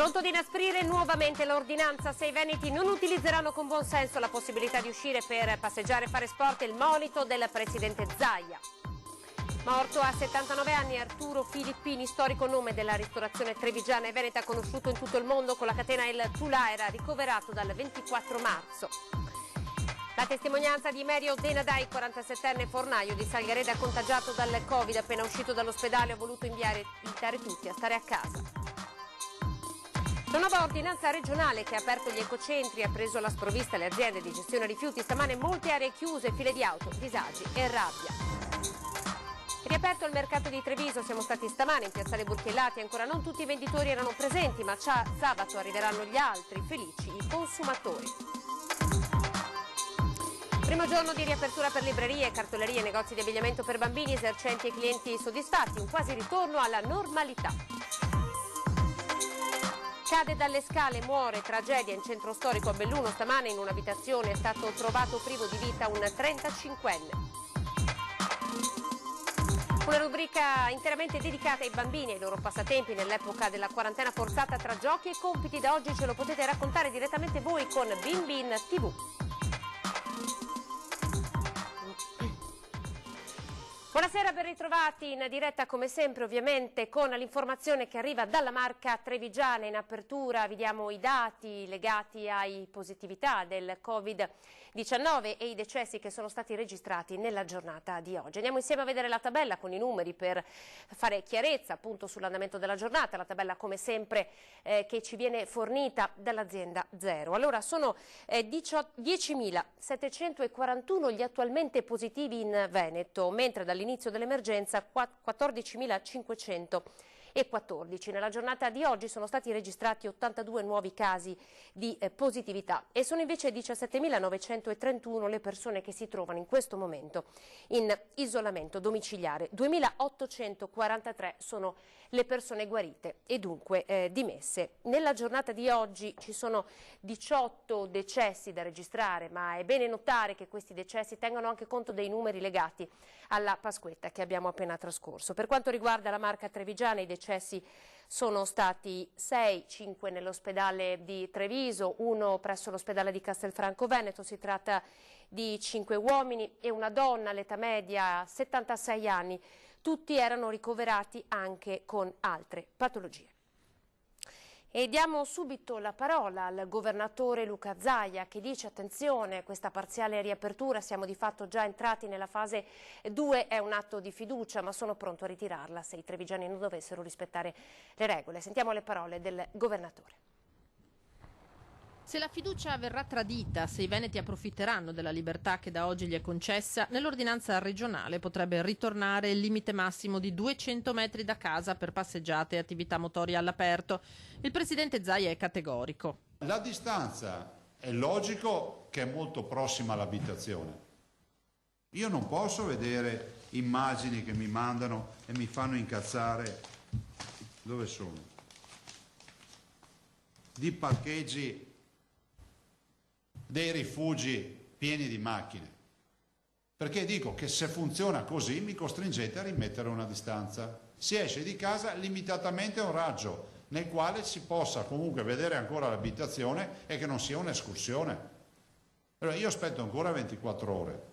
Pronto ad inasprire nuovamente l'ordinanza se i veneti non utilizzeranno con buon senso la possibilità di uscire per passeggiare e fare sport, il monito del presidente Zaia. Morto a 79 anni Arturo Filippini, storico nome della ristorazione trevigiana e veneta conosciuto in tutto il mondo con la catena Il Tulà, era ricoverato dal 24 marzo. La testimonianza di Merio Denadai, 47enne fornaio di Salgareda contagiato dal Covid, appena uscito dall'ospedale, ha voluto invitare tutti a stare a casa. La nuova ordinanza regionale che ha aperto gli ecocentri ha preso alla sprovvista le aziende di gestione rifiuti. Stamane molte aree chiuse, file di auto, disagi e rabbia. Riaperto il mercato di Treviso, siamo stati stamane in piazzale Burchiellati, ancora non tutti i venditori erano presenti, ma sabato arriveranno gli altri, felici i consumatori. Primo giorno di riapertura per librerie, cartolerie, negozi di abbigliamento per bambini, esercenti e clienti soddisfatti, un quasi ritorno alla normalità. Cade dalle scale, muore, tragedia in centro storico a Belluno. Stamane in un'abitazione è stato trovato privo di vita un 35enne. Una rubrica interamente dedicata ai bambini e ai loro passatempi nell'epoca della quarantena forzata tra giochi e compiti. Da oggi ce lo potete raccontare direttamente voi con Bin Bin TV. Buonasera, ben ritrovati in diretta come sempre, ovviamente con l'informazione che arriva dalla Marca trevigiana. In apertura vi diamo i dati legati ai positività del Covid-19 e i decessi che sono stati registrati nella giornata di oggi. Andiamo insieme a vedere la tabella con i numeri per fare chiarezza appunto sull'andamento della giornata, la tabella come sempre che ci viene fornita dall'azienda Zero. Allora sono 10.741 gli attualmente positivi in Veneto, mentre dall'inizio dell'emergenza 14.514. Nella giornata di oggi sono stati registrati 82 nuovi casi di positività e sono invece 17.931 le persone che si trovano in questo momento in isolamento domiciliare. 2.843 sono le persone guarite e dunque dimesse. Nella giornata di oggi ci sono 18 decessi da registrare, ma è bene notare che questi decessi tengono anche conto dei numeri legati alla Pasquetta che abbiamo appena trascorso. Per quanto riguarda la Marca trevigiana, i decessi sono stati 6, 5 nell'ospedale di Treviso, 1 presso l'ospedale di Castelfranco Veneto. Si tratta di 5 uomini e una donna, l'età media 76 anni. Tutti erano ricoverati anche con altre patologie. E diamo subito la parola al governatore Luca Zaia che dice: attenzione, questa parziale riapertura, siamo di fatto già entrati nella fase 2, è un atto di fiducia, ma sono pronto a ritirarla se i trevigiani non dovessero rispettare le regole. Sentiamo le parole del governatore. Se la fiducia verrà tradita, se i veneti approfitteranno della libertà che da oggi gli è concessa, nell'ordinanza regionale potrebbe ritornare il limite massimo di 200 metri da casa per passeggiate e attività motorie all'aperto. Il presidente Zaia è categorico. La distanza è logico che è molto prossima all'abitazione. Io non posso vedere immagini che mi mandano e mi fanno incazzare. Dove sono? Di parcheggi dei rifugi pieni di macchine, perché dico che se funziona così mi costringete a rimettere una distanza. Si esce di casa limitatamente a un raggio nel quale si possa comunque vedere ancora l'abitazione e che non sia un'escursione. Allora io aspetto ancora 24 ore,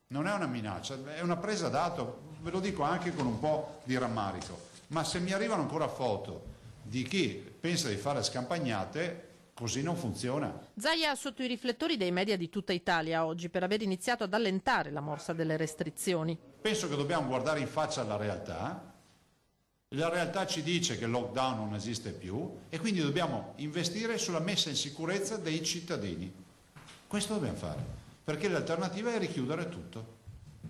non è una minaccia, è una presa d'atto, ve lo dico anche con un po' di rammarico, ma se mi arrivano ancora foto di chi pensa di fare scampagnate, così non funziona. Zaia sotto i riflettori dei media di tutta Italia oggi per aver iniziato ad allentare la morsa delle restrizioni. Penso che dobbiamo guardare in faccia alla realtà. La realtà ci dice che il lockdown non esiste più e quindi dobbiamo investire sulla messa in sicurezza dei cittadini. Questo dobbiamo fare, perché l'alternativa è richiudere tutto.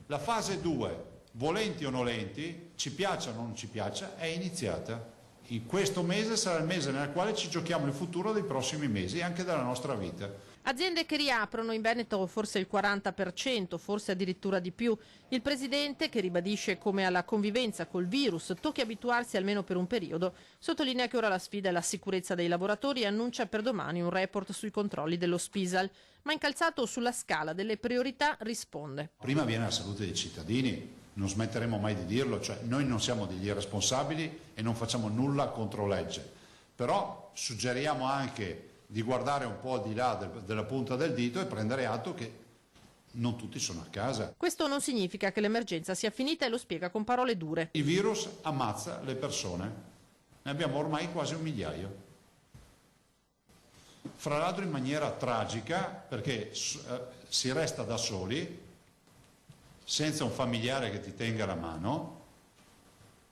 La fase 2, volenti o nolenti, ci piaccia o non ci piaccia, è iniziata. In questo mese sarà il mese nel quale ci giochiamo il futuro dei prossimi mesi e anche della nostra vita. Aziende che riaprono, in Veneto forse il 40%, forse addirittura di più. Il presidente, che ribadisce come alla convivenza col virus tocchi abituarsi almeno per un periodo, sottolinea che ora la sfida è la sicurezza dei lavoratori e annuncia per domani un report sui controlli dello Spisal. Ma incalzato sulla scala delle priorità risponde. Prima viene la salute dei cittadini. Non smetteremo mai di dirlo, cioè noi non siamo degli irresponsabili e non facciamo nulla contro legge, Però suggeriamo anche di guardare un po' al di là della punta del dito e prendere atto che non tutti sono a casa. Questo non significa che l'emergenza sia finita e lo spiega con parole dure. Il virus ammazza le persone, ne abbiamo ormai quasi 1 migliaio. Fra l'altro in maniera tragica, perché si resta da soli, senza un familiare che ti tenga la mano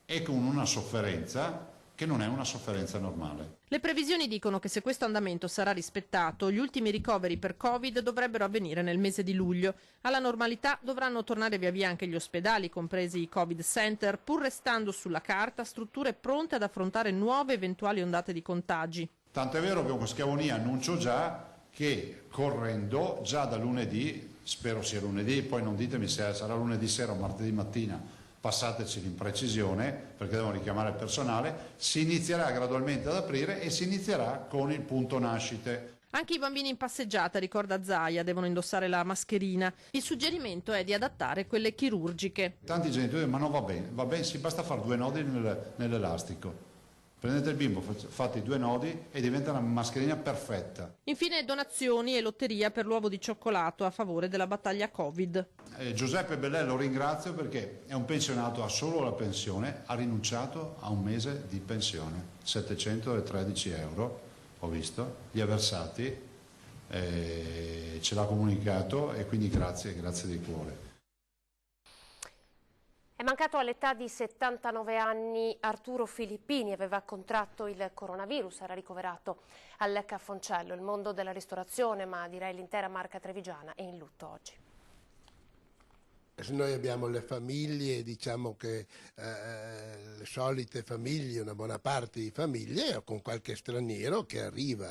e con una sofferenza che non è una sofferenza normale. Le previsioni dicono che se questo andamento sarà rispettato, gli ultimi ricoveri per Covid dovrebbero avvenire nel mese di luglio. Alla normalità dovranno tornare via via anche gli ospedali, compresi i Covid Center, pur restando sulla carta strutture pronte ad affrontare nuove eventuali ondate di contagi. Tanto è vero che con Schiavoni annuncio già che correndo già da lunedì, spero sia lunedì, poi non ditemi se sarà lunedì sera o martedì mattina, passateci l'imprecisione perché devono richiamare il personale, si inizierà gradualmente ad aprire e si inizierà con il punto nascite. Anche i bambini in passeggiata, ricorda Zaia, devono indossare la mascherina. Il suggerimento è di adattare quelle chirurgiche. Tanti genitori dicono: ma no, va bene, sì, basta fare 2 nodi nell'elastico. Prendete il bimbo, fate i 2 nodi e diventa una mascherina perfetta. Infine donazioni e lotteria per l'uovo di cioccolato a favore della battaglia Covid. Giuseppe Bellè lo ringrazio perché è un pensionato, ha solo la pensione, ha rinunciato a 1 mese di pensione, 713 euro, ho visto, li ha versati, ce l'ha comunicato e quindi grazie di cuore. È mancato all'età di 79 anni Arturo Filippini, aveva contratto il coronavirus, era ricoverato al Cafoncello. Il mondo della ristorazione, ma direi l'intera Marca Trevigiana, è in lutto oggi. Noi abbiamo le famiglie, diciamo che le solite famiglie, una buona parte di famiglie, o con qualche straniero che arriva,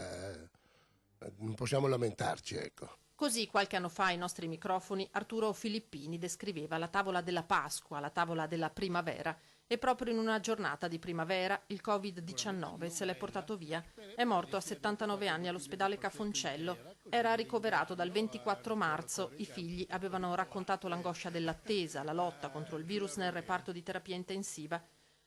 non possiamo lamentarci, ecco. Così qualche anno fa ai nostri microfoni Arturo Filippini descriveva la tavola della Pasqua, la tavola della primavera, e proprio in una giornata di primavera il Covid-19 se l'è portato via. È morto a 79 anni all'ospedale Cafoncello. Era ricoverato dal 24 marzo. I figli avevano raccontato l'angoscia dell'attesa, la lotta contro il virus nel reparto di terapia intensiva.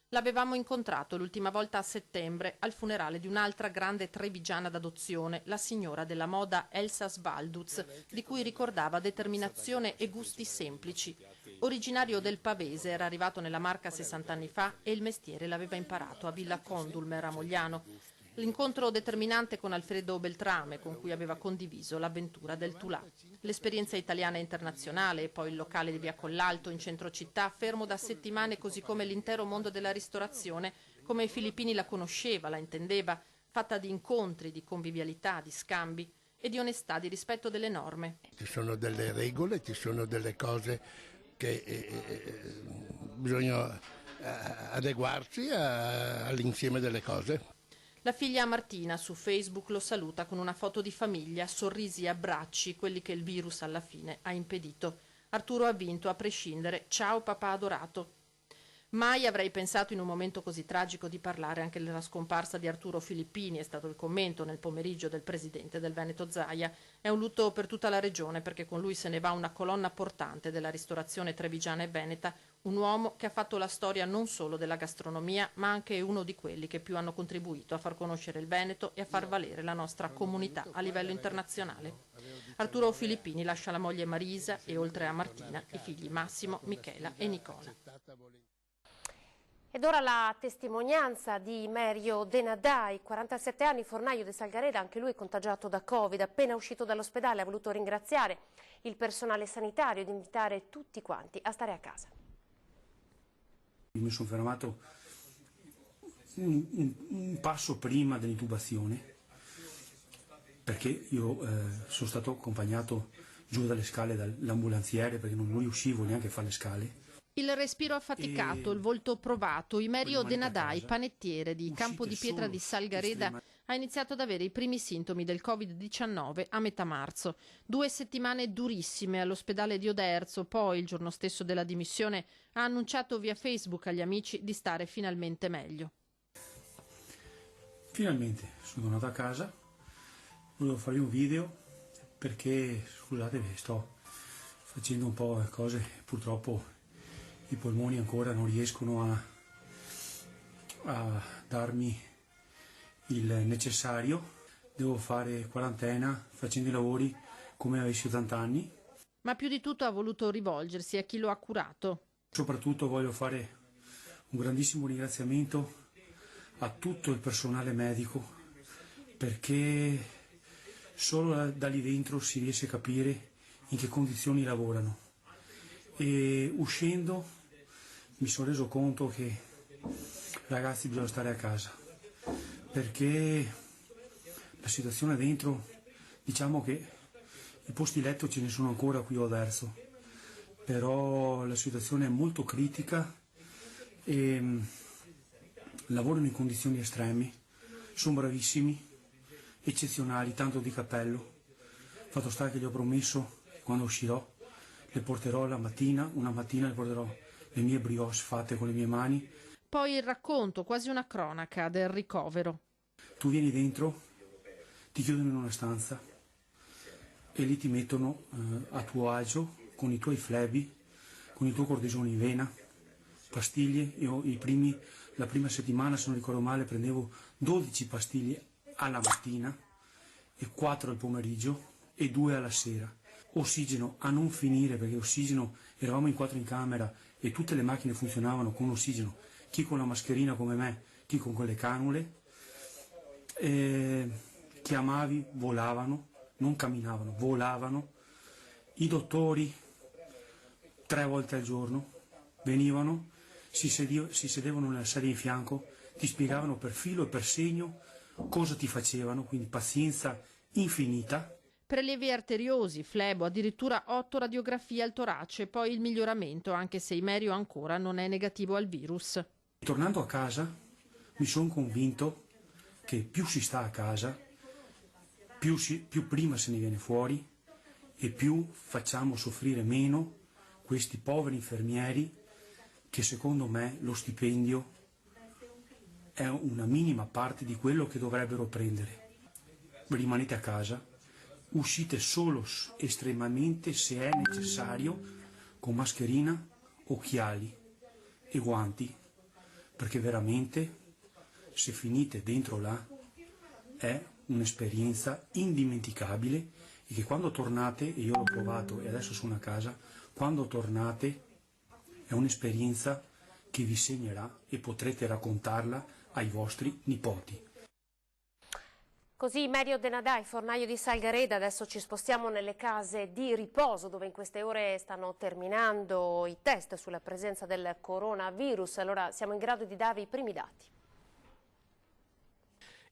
L'avevamo incontrato l'ultima volta a settembre al funerale di un'altra grande trevigiana d'adozione, la signora della moda Elsa Sbalduz, di cui ricordava determinazione e gusti semplici. Originario del Pavese, era arrivato nella Marca 60 anni fa e il mestiere l'aveva imparato a Villa Condulmer a Mogliano. L'incontro determinante con Alfredo Beltrame, con cui aveva condiviso l'avventura del Tulà. L'esperienza italiana e internazionale e poi il locale di Via Collalto in centro città, fermo da settimane, così come l'intero mondo della ristorazione, come Filippini la conosceva, la intendeva, fatta di incontri, di convivialità, di scambi e di onestà, di rispetto delle norme. Ci sono delle regole, ci sono delle cose che bisogna adeguarsi all'insieme delle cose. La figlia Martina su Facebook lo saluta con una foto di famiglia, sorrisi e abbracci, quelli che il virus alla fine ha impedito. Arturo ha vinto a prescindere. Ciao papà adorato. Mai avrei pensato in un momento così tragico di parlare anche della scomparsa di Arturo Filippini, è stato il commento nel pomeriggio del presidente del Veneto Zaia. È un lutto per tutta la regione perché con lui se ne va una colonna portante della ristorazione trevigiana e veneta, un uomo che ha fatto la storia non solo della gastronomia ma anche uno di quelli che più hanno contribuito a far conoscere il Veneto e a far valere la nostra comunità a livello internazionale. Arturo Filippini lascia la moglie Marisa e oltre a Martina i figli Massimo, Michela e Nicola. Ed ora la testimonianza di Mario Denadai, 47 anni, fornaio di Salgareda, anche lui contagiato da Covid, appena uscito dall'ospedale ha voluto ringraziare il personale sanitario ed invitare tutti quanti a stare a casa. Mi sono fermato un passo prima dell'intubazione perché io sono stato accompagnato giù dalle scale dall'ambulanziere perché non riuscivo neanche a fare le scale. Il respiro affaticato, il volto provato, Imerio Denadai, panettiere di Campo di Pietra di Salgareda, ha iniziato ad avere i primi sintomi del Covid-19 a metà marzo. 2 settimane durissime all'ospedale di Oderzo, poi il giorno stesso della dimissione ha annunciato via Facebook agli amici di stare finalmente meglio. Finalmente sono tornato a casa, volevo farvi un video perché, scusate, sto facendo un po' cose, purtroppo i polmoni ancora non riescono a darmi il necessario, devo fare quarantena facendo i lavori come avessi 80 anni. Ma più di tutto ha voluto rivolgersi a chi lo ha curato. Soprattutto voglio fare un grandissimo ringraziamento a tutto il personale medico, perché solo da lì dentro si riesce a capire in che condizioni lavorano. E uscendo mi sono reso conto che, ragazzi, bisogna stare a casa, perché la situazione dentro, diciamo che i posti letto ce ne sono ancora qui o verso, però la situazione è molto critica e lavorano in condizioni estreme, sono bravissimi, eccezionali, tanto di cappello. Fatto sta che gli ho promesso che quando uscirò le porterò una mattina le porterò le mie brioche fatte con le mie mani. Poi il racconto, quasi una cronaca, del ricovero. Tu vieni dentro, ti chiudono in una stanza e lì ti mettono a tuo agio con i tuoi flebi, con il tuo cortisone in vena, pastiglie. Io la prima settimana, se non ricordo male, prendevo 12 pastiglie alla mattina e 4 al pomeriggio e 2 alla sera. Ossigeno a non finire, perché ossigeno, eravamo in 4 in camera e tutte le macchine funzionavano con ossigeno, chi con la mascherina come me, chi con quelle canule. Chiamavi, volavano, non camminavano, volavano. I dottori 3 volte al giorno venivano, si sedevano nella sedia in fianco, ti spiegavano per filo e per segno cosa ti facevano, quindi pazienza infinita. Prelievi arteriosi, flebo, addirittura 8 radiografie al torace, poi il miglioramento, anche se Imerio ancora non è negativo al virus. Tornando a casa mi sono convinto che più si sta a casa, più prima se ne viene fuori e più facciamo soffrire meno questi poveri infermieri che secondo me lo stipendio è una minima parte di quello che dovrebbero prendere. Rimanete a casa, uscite solo estremamente se è necessario, con mascherina, occhiali e guanti, perché veramente se finite dentro là è un'esperienza indimenticabile e che quando tornate, e io l'ho provato e adesso sono a casa, quando tornate è un'esperienza che vi segnerà e potrete raccontarla ai vostri nipoti. Così Imerio De Nadai, fornaio di Salgareda. Adesso ci spostiamo nelle case di riposo dove in queste ore stanno terminando i test sulla presenza del coronavirus. Allora siamo in grado di darvi i primi dati.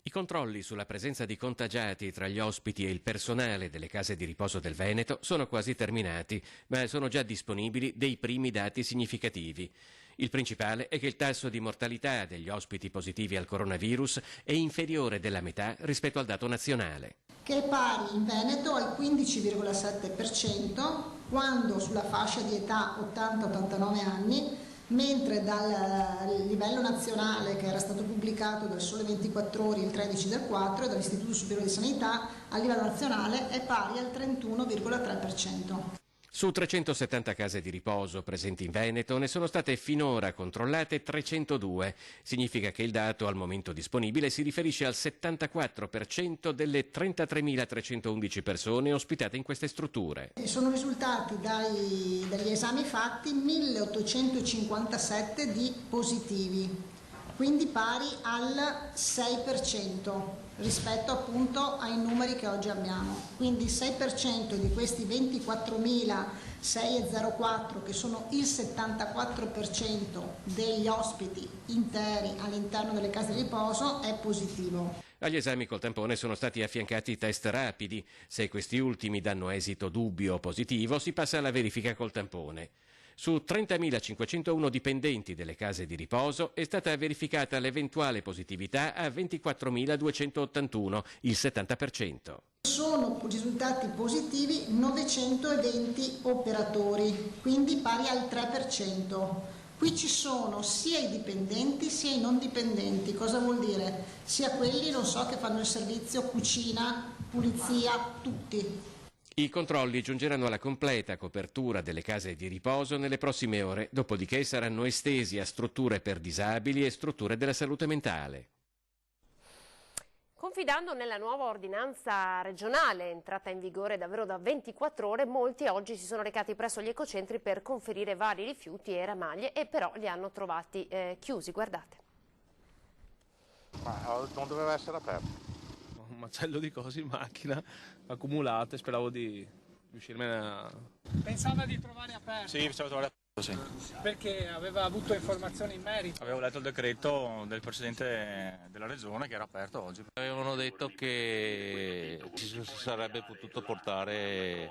I controlli sulla presenza di contagiati tra gli ospiti e il personale delle case di riposo del Veneto sono quasi terminati, ma sono già disponibili dei primi dati significativi. Il principale è che il tasso di mortalità degli ospiti positivi al coronavirus è inferiore della metà rispetto al dato nazionale. Che è pari in Veneto al 15,7%, quando sulla fascia di età 80-89 anni, mentre dal livello nazionale, che era stato pubblicato dal Sole 24 Ore il 13/4 e dall'Istituto Superiore di Sanità, a livello nazionale è pari al 31,3%. Su 370 case di riposo presenti in Veneto ne sono state finora controllate 302. Significa che il dato al momento disponibile si riferisce al 74% delle 33.311 persone ospitate in queste strutture. Sono risultati dagli esami fatti 1.857 di positivi, quindi pari al 6% rispetto appunto ai numeri che oggi abbiamo. Quindi il 6% di questi 24.604, che sono il 74% degli ospiti interi all'interno delle case di riposo, è positivo. Agli esami col tampone sono stati affiancati test rapidi. Se questi ultimi danno esito dubbio o positivo, si passa alla verifica col tampone. Su 30.501 dipendenti delle case di riposo è stata verificata l'eventuale positività a 24.281, il 70%. Sono risultati positivi 920 operatori, quindi pari al 3%. Qui ci sono sia i dipendenti sia i non dipendenti. Cosa vuol dire? Sia quelli, non so, che fanno il servizio, cucina, pulizia, tutti. I controlli giungeranno alla completa copertura delle case di riposo nelle prossime ore, dopodiché saranno estesi a strutture per disabili e strutture della salute mentale. Confidando nella nuova ordinanza regionale, entrata in vigore davvero da 24 ore, molti oggi si sono recati presso gli ecocentri per conferire vari rifiuti e ramaglie e però li hanno trovati chiusi, guardate. Ma non doveva essere aperto. Un macello di cose in macchina, accumulate, speravo di riuscirmene a... Pensava di trovare aperto? Sì, pensavo di trovare aperto. Sì. Perché aveva avuto informazioni in merito? Avevo letto il decreto del Presidente della Regione che era aperto oggi. Avevano detto che si sarebbe potuto portare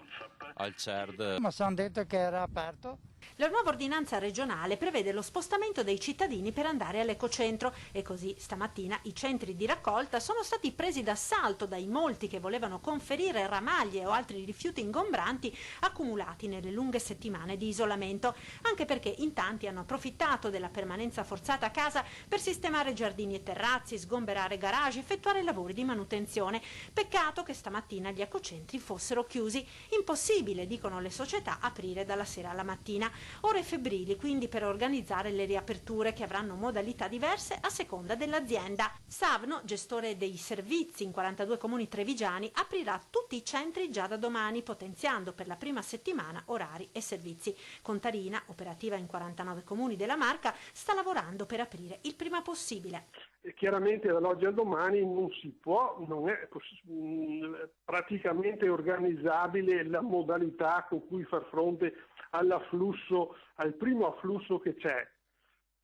al CERD. Ma ci hanno detto che era aperto? La nuova ordinanza regionale prevede lo spostamento dei cittadini per andare all'ecocentro e così stamattina i centri di raccolta sono stati presi d'assalto dai molti che volevano conferire ramaglie o altri rifiuti ingombranti accumulati nelle lunghe settimane di isolamento, anche perché in tanti hanno approfittato della permanenza forzata a casa per sistemare giardini e terrazzi, sgomberare garage, effettuare lavori di manutenzione. Peccato che stamattina gli ecocentri fossero chiusi. Impossibile, dicono le società, aprire dalla sera alla mattina. Ore febbrili quindi per organizzare le riaperture che avranno modalità diverse a seconda dell'azienda. Savno, gestore dei servizi in 42 comuni trevigiani, aprirà tutti i centri già da domani, potenziando per la prima settimana orari e servizi. Contarina, operativa in 49 comuni della Marca, sta lavorando per aprire il prima possibile. Chiaramente dall'oggi al domani non si può, non è praticamente organizzabile la modalità con cui far fronte all'afflusso, al primo afflusso che c'è.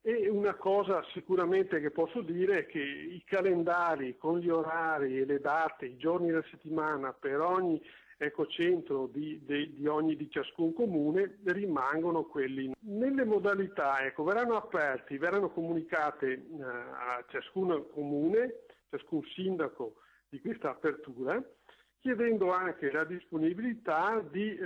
E una cosa sicuramente che posso dire è che i calendari con gli orari e le date, i giorni della settimana per ogni ecocentro di ciascun comune rimangono quelli. Nelle modalità verranno aperti, verranno comunicate a ciascun comune, ciascun sindaco di questa apertura, chiedendo anche la disponibilità di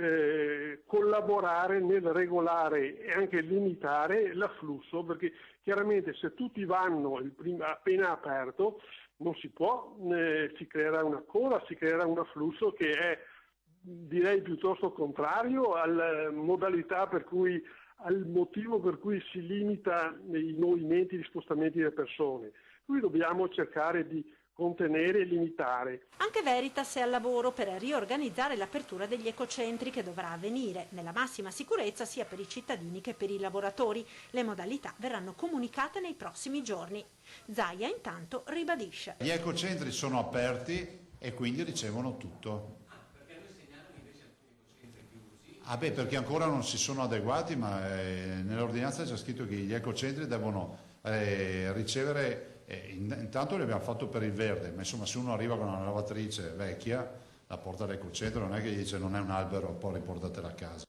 collaborare nel regolare e anche limitare l'afflusso, perché chiaramente se tutti vanno appena aperto non si può, si creerà una coda, si creerà un afflusso che è, direi, piuttosto contrario alla modalità per cui, al motivo per cui si limita i movimenti, gli spostamenti delle persone. Qui dobbiamo cercare di contenere e limitare. Anche Veritas è al lavoro per riorganizzare l'apertura degli ecocentri, che dovrà avvenire nella massima sicurezza sia per i cittadini che per i lavoratori. Le modalità verranno comunicate nei prossimi giorni. Zaia intanto ribadisce. Gli ecocentri sono aperti e quindi ricevono tutto. Perché ancora non si sono adeguati, ma nell'ordinanza c'è scritto che gli ecocentri devono ricevere. Intanto li abbiamo fatto per il verde, ma insomma se uno arriva con una lavatrice vecchia, la porta all'ecocentro, non è che gli dice non è un albero, poi riportatela a casa.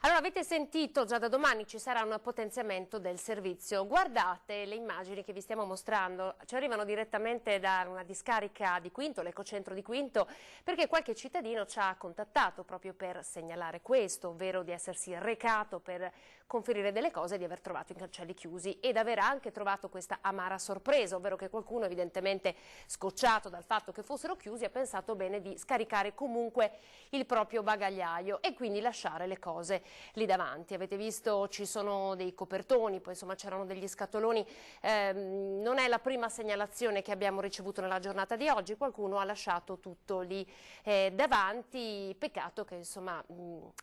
Allora, avete sentito, già da domani ci sarà un potenziamento del servizio. Guardate le immagini che vi stiamo mostrando, ci arrivano direttamente da una discarica di Quinto, l'ecocentro di Quinto, perché qualche cittadino ci ha contattato proprio per segnalare questo, ovvero di essersi recato per conferire delle cose e di aver trovato i cancelli chiusi ed aver anche trovato questa amara sorpresa, ovvero che qualcuno, evidentemente scocciato dal fatto che fossero chiusi, ha pensato bene di scaricare comunque il proprio bagagliaio e quindi lasciare le cose lì davanti. Avete visto, ci sono dei copertoni, poi insomma c'erano degli scatoloni. Non è la prima segnalazione che abbiamo ricevuto nella giornata di oggi, qualcuno ha lasciato tutto lì davanti. Peccato che insomma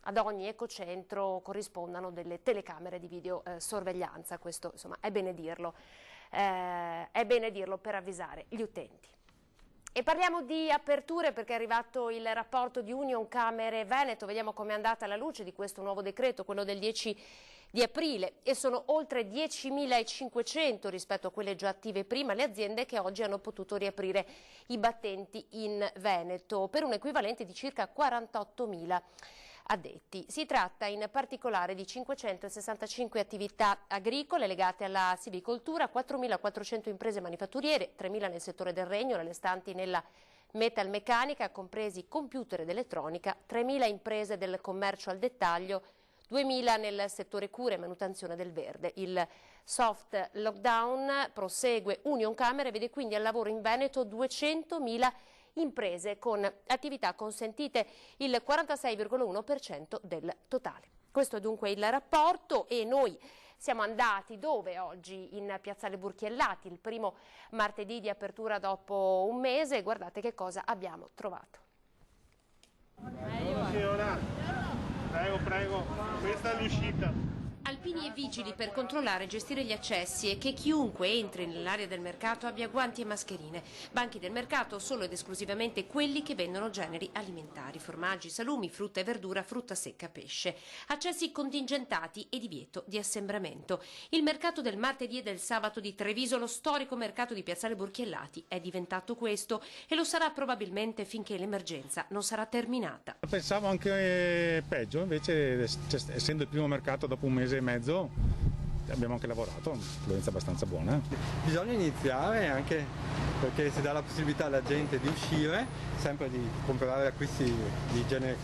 ad ogni ecocentro corrispondano delle telecamere di videosorveglianza, questo insomma è bene dirlo per avvisare gli utenti. E parliamo di aperture perché è arrivato il rapporto di Unioncamere Veneto, vediamo com'è andata la luce di questo nuovo decreto, quello del 10 di aprile, e sono oltre 10.500 rispetto a quelle già attive prima le aziende che oggi hanno potuto riaprire i battenti in Veneto per un equivalente di circa 48.000 addetti. Si tratta in particolare di 565 attività agricole legate alla silvicoltura, 4.400 imprese manifatturiere, 3.000 nel settore del legno, restanti nella metalmeccanica, compresi computer ed elettronica, 3.000 imprese del commercio al dettaglio, 2.000 nel settore cura e manutenzione del verde. Il soft lockdown prosegue. Unioncamere vede quindi al lavoro in Veneto 200.000 imprese con attività consentite, il 46,1% del totale. Questo è dunque il rapporto e noi siamo andati dove oggi? In Piazzale Burchiellati, il primo martedì di apertura dopo un mese. Guardate che cosa abbiamo trovato. Signora, prego, questa è l'uscita. Alpini e vigili per controllare e gestire gli accessi e che chiunque entri nell'area del mercato abbia guanti e mascherine. Banchi del mercato solo ed esclusivamente quelli che vendono generi alimentari, formaggi, salumi, frutta e verdura, frutta secca, pesce. Accessi contingentati e divieto di assembramento. Il mercato del martedì e del sabato di Treviso, lo storico mercato di Piazzale Burchiellati, è diventato questo e lo sarà probabilmente finché l'emergenza non sarà terminata. Pensavo anche peggio, invece essendo il primo mercato dopo un mese e mezzo abbiamo anche lavorato, un'influenza abbastanza buona. Bisogna iniziare anche perché si dà la possibilità alla gente di uscire, sempre di comprare acquisti di genere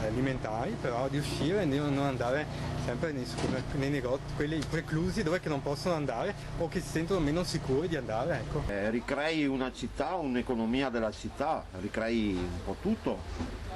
alimentari, però di uscire e non andare sempre nei negozi, quelli preclusi dove che non possono andare o che si sentono meno sicuri di andare. Ecco. Ricrei una città, un'economia della città, ricrei un po' tutto,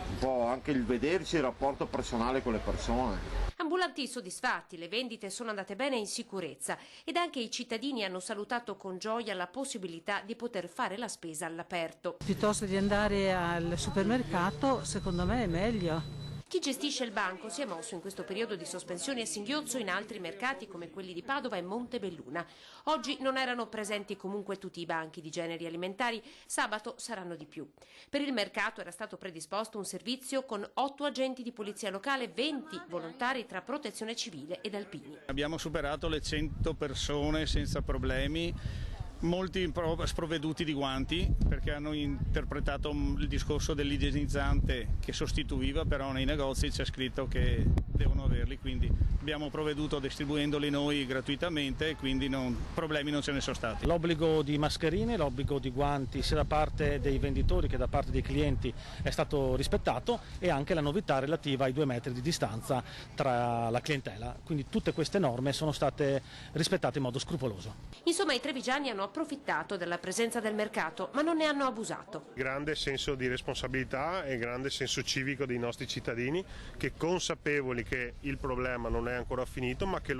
un po' anche il vederci, il rapporto personale con le persone. Ambulanti soddisfatti, le vendite sono andate bene in sicurezza ed anche i cittadini hanno salutato con gioia la possibilità di poter fare la spesa all'aperto. Piuttosto di andare al supermercato, secondo me è meglio. Chi gestisce il banco si è mosso in questo periodo di sospensione a singhiozzo in altri mercati come quelli di Padova e Montebelluna. Oggi non erano presenti comunque tutti i banchi di generi alimentari, sabato saranno di più. Per il mercato era stato predisposto un servizio con 8 agenti di polizia locale, 20 volontari tra protezione civile ed alpini. Abbiamo superato le 100 persone senza problemi. Molti sprovveduti di guanti perché hanno interpretato il discorso dell'igienizzante che sostituiva, però nei negozi c'è scritto che devono averli, quindi abbiamo provveduto distribuendoli noi gratuitamente e quindi problemi non ce ne sono stati. L'obbligo di mascherine, l'obbligo di guanti sia da parte dei venditori che da parte dei clienti è stato rispettato e anche la novità relativa ai 2 metri di distanza tra la clientela, quindi tutte queste norme sono state rispettate in modo scrupoloso. Insomma, i trevigiani hanno approfittato della presenza del mercato, ma non ne hanno abusato. Grande senso di responsabilità e grande senso civico dei nostri cittadini che, consapevoli che il problema non è ancora finito ma che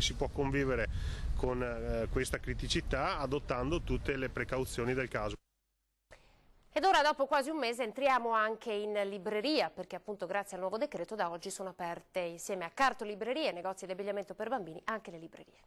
si può convivere con questa criticità adottando tutte le precauzioni del caso. Ed ora, dopo quasi un mese, entriamo anche in libreria, perché appunto grazie al nuovo decreto da oggi sono aperte insieme a cartolibrerie e negozi di abbigliamento per bambini anche le librerie.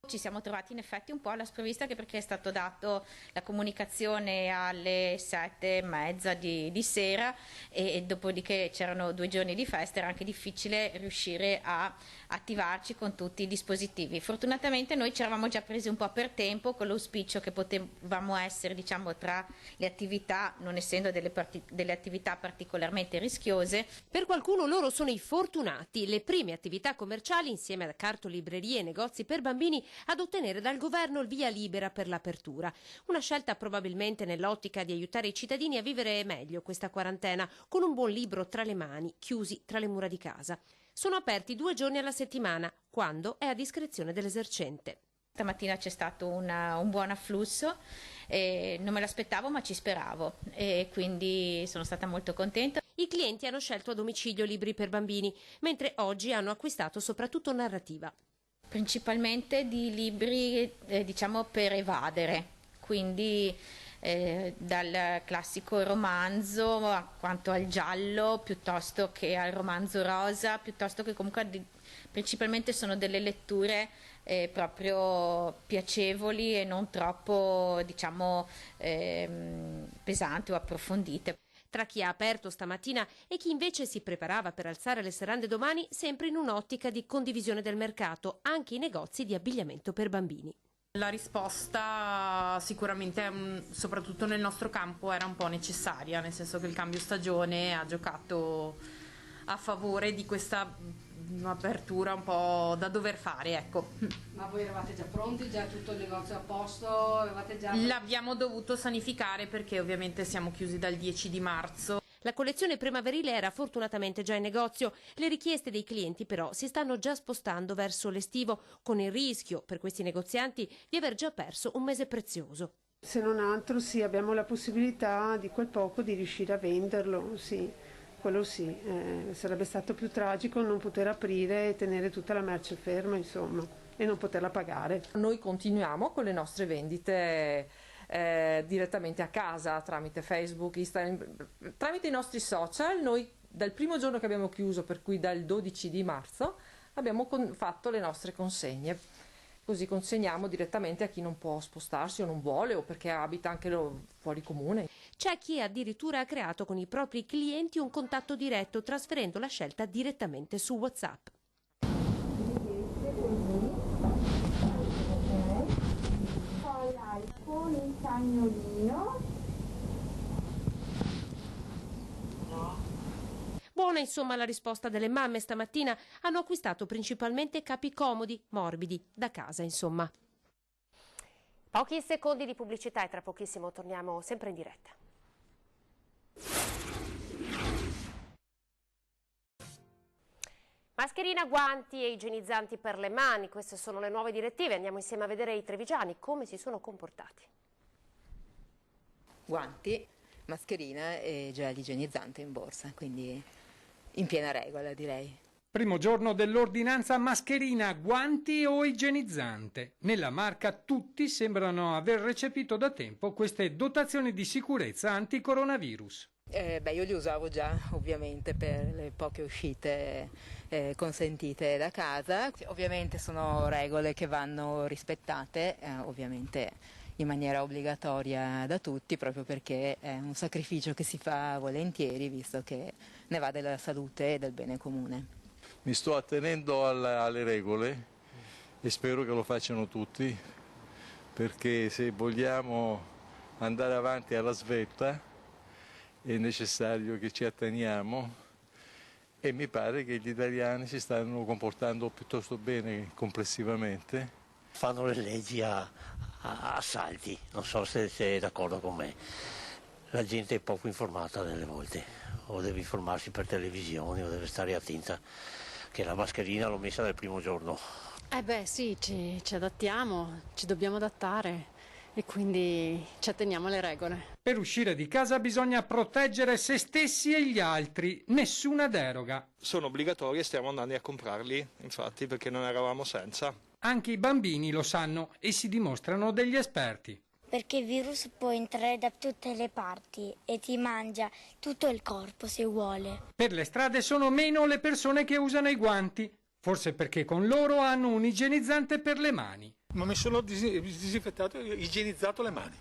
Ci siamo trovati in effetti un po' alla sprovvista anche perché è stato dato la comunicazione alle 7:30 di sera e dopodiché c'erano 2 giorni di festa, era anche difficile riuscire a attivarci con tutti i dispositivi. Fortunatamente noi ci eravamo già presi un po' per tempo con l'auspicio che potevamo essere, diciamo, tra le attività, non essendo delle attività particolarmente rischiose. Per qualcuno loro sono i fortunati, le prime attività commerciali insieme a cartolibrerie e negozi per bambini ad ottenere dal governo il via libera per l'apertura. Una scelta probabilmente nell'ottica di aiutare i cittadini a vivere meglio questa quarantena, con un buon libro tra le mani, chiusi tra le mura di casa. Sono aperti 2 giorni alla settimana, quando è a discrezione dell'esercente. Stamattina c'è stato un buon afflusso, non me l'aspettavo ma ci speravo e quindi sono stata molto contenta. I clienti hanno scelto a domicilio libri per bambini, mentre oggi hanno acquistato soprattutto narrativa. Principalmente di libri diciamo per evadere, quindi dal classico romanzo quanto al giallo, piuttosto che al romanzo rosa, piuttosto che comunque principalmente sono delle letture proprio piacevoli e non troppo, diciamo, pesanti o approfondite. Tra chi ha aperto stamattina e chi invece si preparava per alzare le serrande domani, sempre in un'ottica di condivisione del mercato, anche i negozi di abbigliamento per bambini. La risposta sicuramente, soprattutto nel nostro campo, era un po' necessaria, nel senso che il cambio stagione ha giocato a favore di questa apertura un po' da dover fare, ecco. Ma voi eravate già pronti, già tutto il negozio a posto? L'abbiamo dovuto sanificare perché ovviamente siamo chiusi dal 10 di marzo. La collezione primaverile era fortunatamente già in negozio, le richieste dei clienti però si stanno già spostando verso l'estivo, con il rischio per questi negozianti di aver già perso un mese prezioso. Se non altro sì, abbiamo la possibilità di quel poco di riuscire a venderlo, sì. quello sì, sarebbe stato più tragico non poter aprire e tenere tutta la merce ferma, insomma, e non poterla pagare. Noi continuiamo con le nostre vendite direttamente a casa, tramite Facebook, Instagram, tramite i nostri social. Noi dal primo giorno che abbiamo chiuso, per cui dal 12 di marzo, abbiamo fatto le nostre consegne. Così consegniamo direttamente a chi non può spostarsi o non vuole o perché abita anche fuori comune. C'è chi addirittura ha creato con i propri clienti un contatto diretto, trasferendo la scelta direttamente su WhatsApp. Con il cagnolino. Buona insomma la risposta delle mamme stamattina, hanno acquistato principalmente capi comodi, morbidi, da casa insomma. Pochi secondi di pubblicità e tra pochissimo torniamo sempre in diretta. Mascherina, guanti e igienizzanti per le mani, queste sono le nuove direttive. Andiamo insieme a vedere i trevigiani come si sono comportati. Guanti, mascherina e gel igienizzante in borsa, quindi in piena regola direi. Primo giorno dell'ordinanza mascherina, guanti o igienizzante. Nella marca tutti sembrano aver recepito da tempo queste dotazioni di sicurezza anti-coronavirus. Io li usavo già ovviamente per le poche uscite consentite da casa. Ovviamente sono regole che vanno rispettate, ovviamente in maniera obbligatoria da tutti, proprio perché è un sacrificio che si fa volentieri, visto che ne va della salute e del bene comune. Mi sto attenendo alle regole e spero che lo facciano tutti, perché se vogliamo andare avanti alla svelta è necessario che ci atteniamo e mi pare che gli italiani si stanno comportando piuttosto bene complessivamente. Fanno le leggi a salti, non so se sei d'accordo con me. La gente è poco informata delle volte, o deve informarsi per televisione o deve stare attenta, che la mascherina l'ho messa dal primo giorno. Sì, ci adattiamo, ci dobbiamo adattare e quindi ci atteniamo alle regole. Per uscire di casa bisogna proteggere se stessi e gli altri, nessuna deroga. Sono obbligatori e stiamo andando a comprarli, infatti, perché non eravamo senza. Anche i bambini lo sanno e si dimostrano degli esperti. Perché il virus può entrare da tutte le parti e ti mangia tutto il corpo se vuole. Per le strade sono meno le persone che usano i guanti, forse perché con loro hanno un igienizzante per le mani. Ma mi sono disinfettato e igienizzato le mani,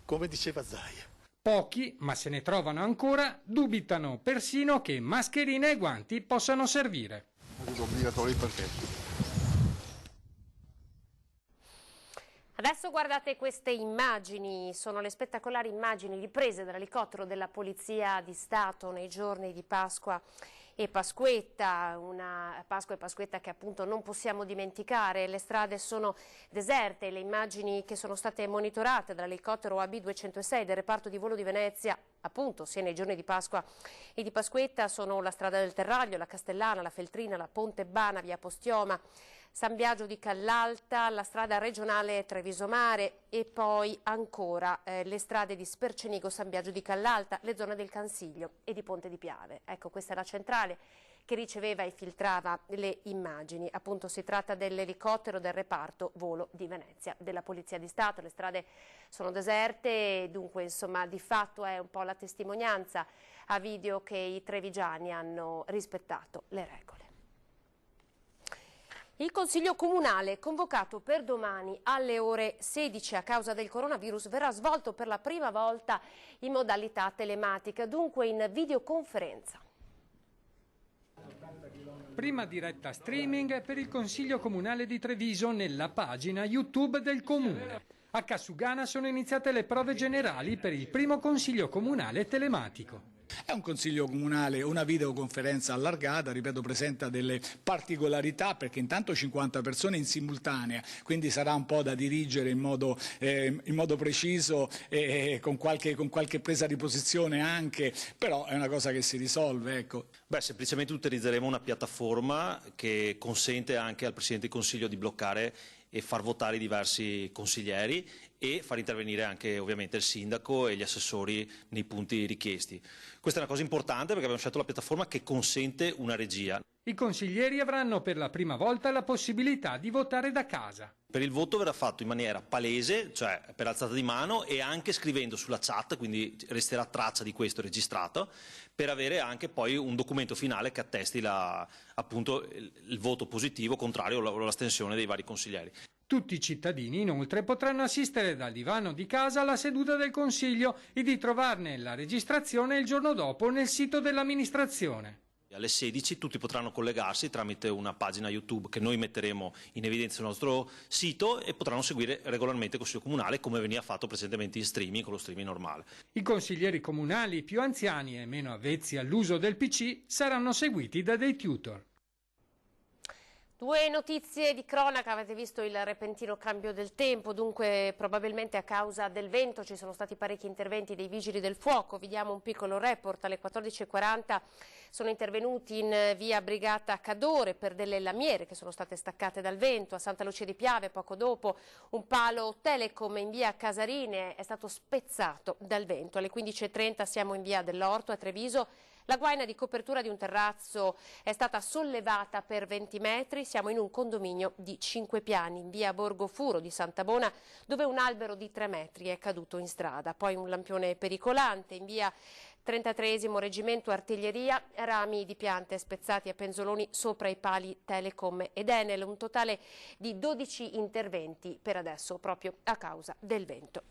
come diceva Zaia. Pochi, ma se ne trovano ancora, dubitano persino che mascherine e guanti possano servire. Obbligatori perché? Adesso guardate queste immagini, sono le spettacolari immagini riprese dall'elicottero della Polizia di Stato nei giorni di Pasqua e Pasquetta, una Pasqua e Pasquetta che appunto non possiamo dimenticare. Le strade sono deserte, le immagini che sono state monitorate dall'elicottero AB206 del reparto di volo di Venezia, appunto sia nei giorni di Pasqua e di Pasquetta, sono la strada del Terraglio, la Castellana, la Feltrina, la Ponte Bana, via Postioma, San Biagio di Callalta, la strada regionale Treviso Mare e poi ancora le strade di Spercenigo, San Biagio di Callalta, le zone del Cansiglio e di Ponte di Piave. Ecco, questa è la centrale che riceveva e filtrava le immagini. Appunto si tratta dell'elicottero del reparto volo di Venezia della Polizia di Stato. Le strade sono deserte, dunque insomma di fatto è un po' la testimonianza a video che i trevigiani hanno rispettato le regole. Il Consiglio Comunale, convocato per domani alle ore 16 a causa del coronavirus, verrà svolto per la prima volta in modalità telematica, dunque in videoconferenza. Prima diretta streaming per il Consiglio Comunale di Treviso nella pagina YouTube del Comune. A Cassugana sono iniziate le prove generali per il primo Consiglio Comunale telematico. È un consiglio comunale, una videoconferenza allargata, ripeto, presenta delle particolarità perché intanto 50 persone in simultanea, quindi sarà un po' da dirigere in modo preciso e con qualche presa di posizione anche, però è una cosa che si risolve, ecco. Semplicemente utilizzeremo una piattaforma che consente anche al Presidente del Consiglio di bloccare e far votare i diversi consiglieri e far intervenire anche ovviamente il sindaco e gli assessori nei punti richiesti. Questa è una cosa importante perché abbiamo scelto la piattaforma che consente una regia. I consiglieri avranno per la prima volta la possibilità di votare da casa. Per il voto verrà fatto in maniera palese, cioè per alzata di mano, e anche scrivendo sulla chat, quindi resterà traccia di questo registrato, per avere anche poi un documento finale che attesti appunto il voto positivo, contrario o l'astensione dei vari consiglieri. Tutti i cittadini inoltre potranno assistere dal divano di casa alla seduta del Consiglio e di trovarne la registrazione il giorno dopo nel sito dell'amministrazione. Alle 16 tutti potranno collegarsi tramite una pagina YouTube che noi metteremo in evidenza sul nostro sito e potranno seguire regolarmente il Consiglio Comunale come veniva fatto precedentemente in streaming, con lo streaming normale. I consiglieri comunali più anziani e meno avvezzi all'uso del PC saranno seguiti da dei tutor. Due notizie di cronaca, avete visto il repentino cambio del tempo, dunque probabilmente a causa del vento ci sono stati parecchi interventi dei vigili del fuoco. Vi diamo un piccolo report: alle 14:40 sono intervenuti in via Brigata Cadore per delle lamiere che sono state staccate dal vento. A Santa Lucia di Piave poco dopo un palo Telecom in via Casarine è stato spezzato dal vento. Alle 15:30 siamo in via dell'Orto a Treviso. La guaina di copertura di un terrazzo è stata sollevata per 20 metri, siamo in un condominio di 5 piani, in via Borgofuro di Santabona, dove un albero di 3 metri è caduto in strada. Poi un lampione pericolante in via 33esimo Reggimento Artiglieria, rami di piante spezzati a penzoloni sopra i pali Telecom ed Enel, un totale di 12 interventi per adesso proprio a causa del vento.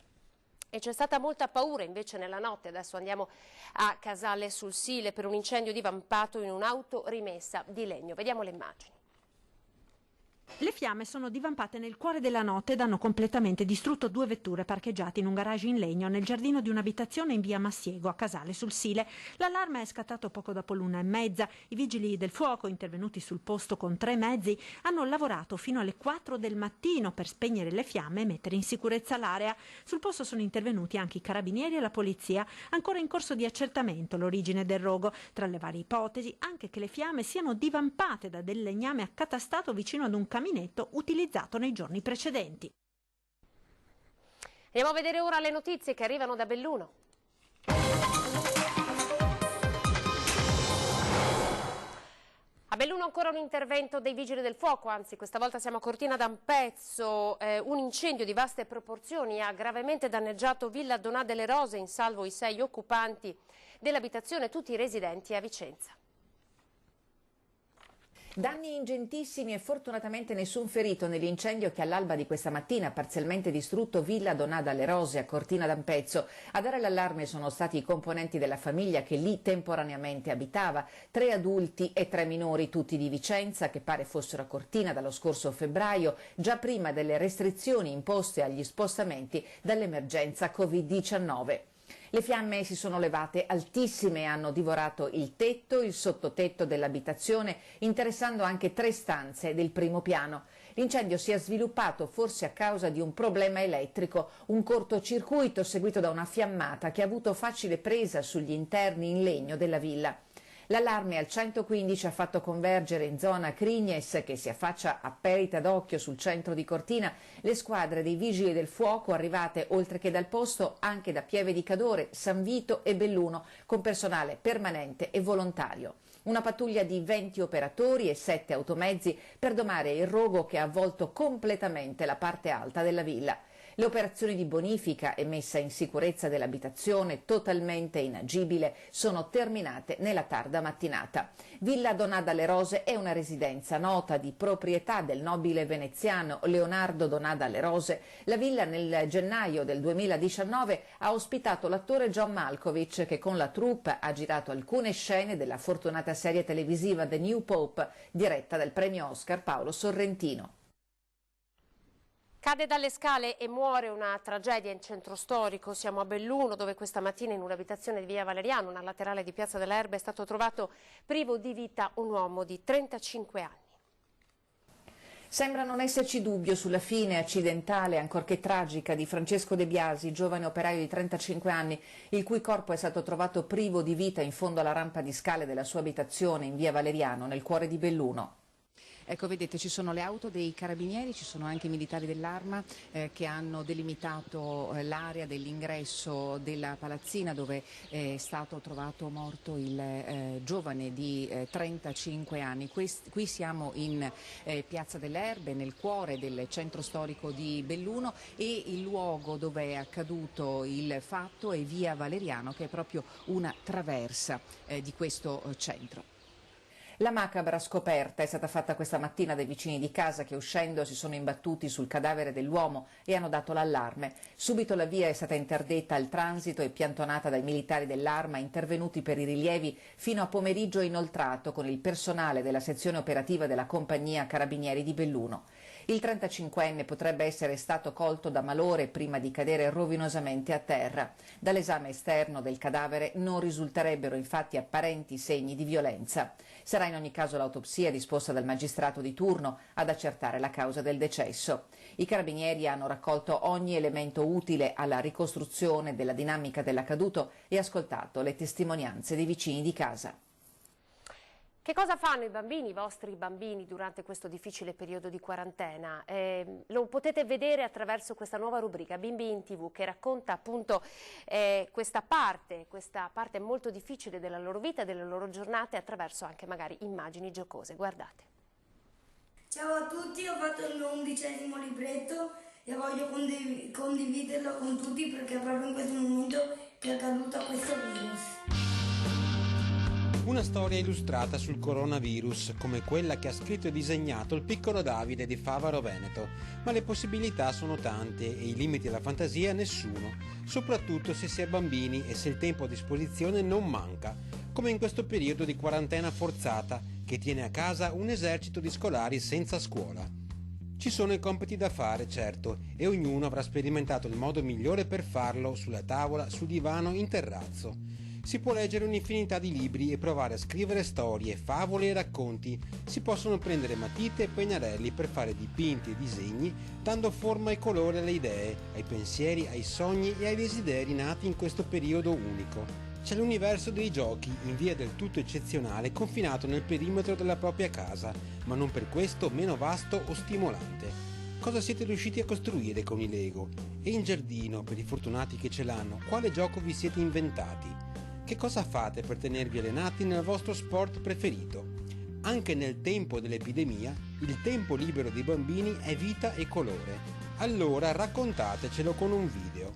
E c'è stata molta paura invece nella notte, adesso andiamo a Casale sul Sile per un incendio divampato in un'auto rimessa di legno. Vediamo le immagini. Le fiamme sono divampate nel cuore della notte ed hanno completamente distrutto 2 vetture parcheggiate in un garage in legno nel giardino di un'abitazione in via Massiego a Casale sul Sile. L'allarme è scattato poco dopo l'1:30. I vigili del fuoco, intervenuti sul posto con 3 mezzi, hanno lavorato fino alle 4 del mattino per spegnere le fiamme e mettere in sicurezza l'area. Sul posto sono intervenuti anche i carabinieri e la polizia. Ancora in corso di accertamento l'origine del rogo. Tra le varie ipotesi, anche che le fiamme siano divampate da del legname accatastato vicino ad un caminetto utilizzato nei giorni precedenti. Andiamo a vedere ora le notizie che arrivano da Belluno. A Belluno ancora un intervento dei vigili del fuoco, anzi questa volta siamo a Cortina d'Ampezzo. Un incendio di vaste proporzioni ha gravemente danneggiato Villa Donà delle Rose, in salvo i 6 occupanti dell'abitazione, tutti residenti a Vicenza. Danni ingentissimi e fortunatamente nessun ferito nell'incendio che all'alba di questa mattina ha parzialmente distrutto Villa Donà dalle Rose a Cortina d'Ampezzo. A dare l'allarme sono stati i componenti della famiglia che lì temporaneamente abitava, 3 adulti e 3 minori, tutti di Vicenza, che pare fossero a Cortina dallo scorso febbraio, già prima delle restrizioni imposte agli spostamenti dall'emergenza Covid-19. Le fiamme si sono levate altissime e hanno divorato il tetto, il sottotetto dell'abitazione, interessando anche 3 stanze del primo piano. L'incendio si è sviluppato forse a causa di un problema elettrico, un cortocircuito seguito da una fiammata che ha avuto facile presa sugli interni in legno della villa. L'allarme al 115 ha fatto convergere in zona Crignes, che si affaccia a perdita d'occhio sul centro di Cortina, le squadre dei vigili del fuoco arrivate oltre che dal posto anche da Pieve di Cadore, San Vito e Belluno, con personale permanente e volontario. Una pattuglia di 20 operatori e 7 automezzi per domare il rogo che ha avvolto completamente la parte alta della villa. Le operazioni di bonifica e messa in sicurezza dell'abitazione, totalmente inagibile, sono terminate nella tarda mattinata. Villa Donà dalle Rose è una residenza nota di proprietà del nobile veneziano Leonardo Donà dalle Rose. La villa nel gennaio del 2019 ha ospitato l'attore John Malkovich, che con la troupe ha girato alcune scene della fortunata serie televisiva The New Pope, diretta dal premio Oscar Paolo Sorrentino. Cade dalle scale e muore una tragedia in centro storico. Siamo a Belluno, dove questa mattina in un'abitazione di via Valeriano, una laterale di piazza dell'Erba, è stato trovato privo di vita un uomo di 35 anni. Sembra non esserci dubbio sulla fine accidentale, ancorché tragica, di Francesco De Biasi, giovane operaio di 35 anni, il cui corpo è stato trovato privo di vita in fondo alla rampa di scale della sua abitazione in via Valeriano, nel cuore di Belluno. Ecco, vedete, ci sono le auto dei carabinieri, ci sono anche i militari dell'Arma che hanno delimitato l'area dell'ingresso della palazzina dove è stato trovato morto il giovane di 35 anni. Qui siamo in Piazza delle Erbe, nel cuore del centro storico di Belluno, e il luogo dove è accaduto il fatto è via Valeriano, che è proprio una traversa di questo centro. La macabra scoperta è stata fatta questa mattina dai vicini di casa che, uscendo, si sono imbattuti sul cadavere dell'uomo e hanno dato l'allarme. Subito la via è stata interdetta al transito e piantonata dai militari dell'Arma intervenuti per i rilievi fino a pomeriggio inoltrato con il personale della sezione operativa della compagnia Carabinieri di Belluno. Il 35enne potrebbe essere stato colto da malore prima di cadere rovinosamente a terra. Dall'esame esterno del cadavere non risulterebbero infatti apparenti segni di violenza. Sarà in ogni caso l'autopsia disposta dal magistrato di turno ad accertare la causa del decesso. I carabinieri hanno raccolto ogni elemento utile alla ricostruzione della dinamica dell'accaduto e ascoltato le testimonianze dei vicini di casa. Che cosa fanno i bambini, i vostri bambini, durante questo difficile periodo di quarantena? Lo potete vedere attraverso questa nuova rubrica Bimbi in TV, che racconta appunto questa parte molto difficile della loro vita e delle loro giornate attraverso anche magari immagini giocose. Guardate. Ciao a tutti, ho fatto il mio 11° libretto e voglio condividerlo con tutti perché è proprio in questo momento che è accaduto questo virus. Una storia illustrata sul coronavirus, come quella che ha scritto e disegnato il piccolo Davide di Favaro Veneto, ma le possibilità sono tante e i limiti alla fantasia nessuno, soprattutto se si è bambini e se il tempo a disposizione non manca, come in questo periodo di quarantena forzata che tiene a casa un esercito di scolari senza scuola. Ci sono i compiti da fare, certo, e ognuno avrà sperimentato il modo migliore per farlo sulla tavola, sul divano, in terrazzo. Si può leggere un'infinità di libri e provare a scrivere storie, favole e racconti. Si possono prendere matite e pennarelli per fare dipinti e disegni, dando forma e colore alle idee, ai pensieri, ai sogni e ai desideri nati in questo periodo unico. C'è l'universo dei giochi, in via del tutto eccezionale, confinato nel perimetro della propria casa, ma non per questo meno vasto o stimolante. Cosa siete riusciti a costruire con i Lego? E in giardino, per i fortunati che ce l'hanno, quale gioco vi siete inventati? Che cosa fate per tenervi allenati nel vostro sport preferito? Anche nel tempo dell'epidemia, il tempo libero dei bambini è vita e colore. Allora raccontatecelo con un video.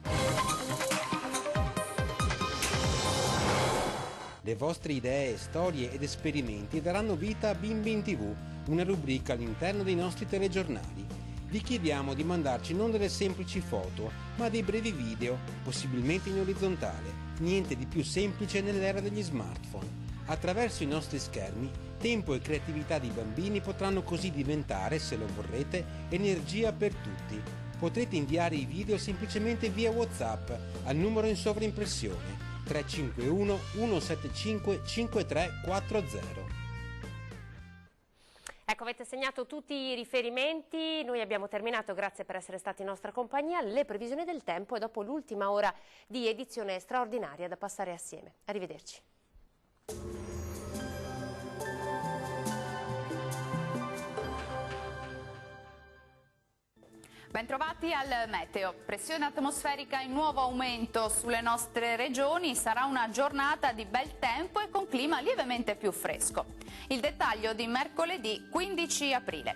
Le vostre idee, storie ed esperimenti daranno vita a Bimbi in TV, una rubrica all'interno dei nostri telegiornali. Vi chiediamo di mandarci non delle semplici foto, ma dei brevi video, possibilmente in orizzontale. Niente di più semplice nell'era degli smartphone. Attraverso i nostri schermi, tempo e creatività dei bambini potranno così diventare, se lo vorrete, energia per tutti. Potrete inviare i video semplicemente via WhatsApp al numero in sovraimpressione 351 175 5340. Ecco, avete segnato tutti i riferimenti, noi abbiamo terminato, grazie per essere stati in nostra compagnia, le previsioni del tempo e dopo l'ultima ora di edizione straordinaria da passare assieme. Arrivederci. Bentrovati al meteo. Pressione atmosferica in nuovo aumento sulle nostre regioni, sarà una giornata di bel tempo e con clima lievemente più fresco. Il dettaglio di mercoledì 15 aprile.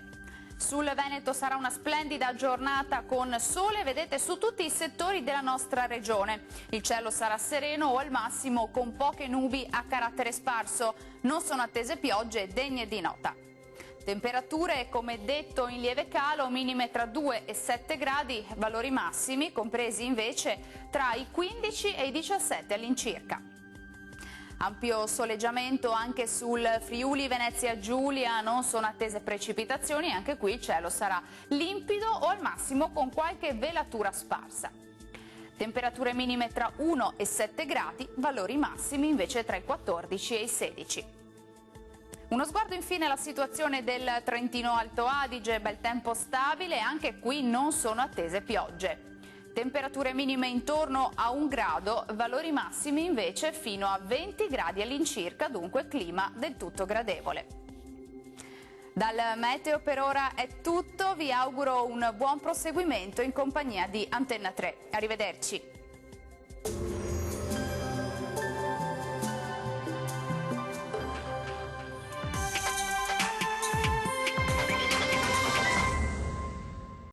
Sul Veneto sarà una splendida giornata con sole, vedete, su tutti i settori della nostra regione. Il cielo sarà sereno o al massimo con poche nubi a carattere sparso. Non sono attese piogge degne di nota. Temperature, come detto, in lieve calo, minime tra 2 e 7 gradi, valori massimi compresi invece tra i 15 e i 17 all'incirca. Ampio soleggiamento anche sul Friuli Venezia Giulia, non sono attese precipitazioni, anche qui il cielo sarà limpido o al massimo con qualche velatura sparsa. Temperature minime tra 1 e 7 gradi, valori massimi invece tra i 14 e i 16. Uno sguardo infine alla situazione del Trentino Alto Adige, bel tempo stabile, anche qui non sono attese piogge. Temperature minime intorno a 1 grado, valori massimi invece fino a 20 gradi all'incirca, dunque clima del tutto gradevole. Dal meteo per ora è tutto, vi auguro un buon proseguimento in compagnia di Antenna 3. Arrivederci.